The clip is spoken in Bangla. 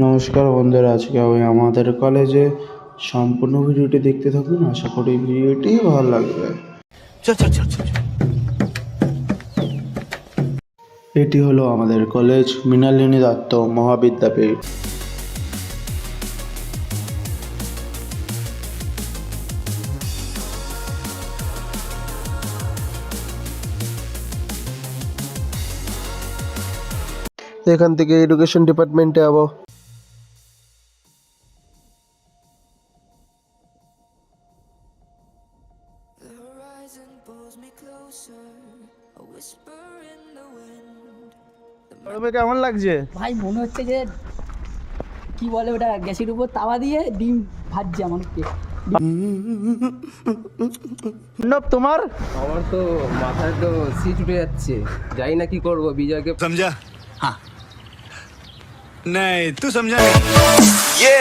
নমস্কার বন্ধুরা, আজকে আমি আমাদের কলেজে সম্পূর্ণ ভিডিওটি দেখতে থাকুন। আশা করি ভিডিওটি ভালো লাগবে। চল চল চল চল এটি হলো আমাদের কলেজ মৃণালিনী দত্ত মহাবিদ্যাপীঠ। এখান থেকে এডুকেশন ডিপার্টমেন্টে যাবো। The horizon pulls me closer, a whisper in the wind. কেমন লাগছে? ভাই মনে হচ্ছে যে কি বলে ওটা, গ্যাসের উপর তাওয়া দিয়ে ডিম ভাজছে আমাকে। তোমার আমার তো মাথায় তো সিট উঠে যাচ্ছে, জানি না কি করবো। বিজয়কে समझा? हाँ नहीं तू समझा नहीं ये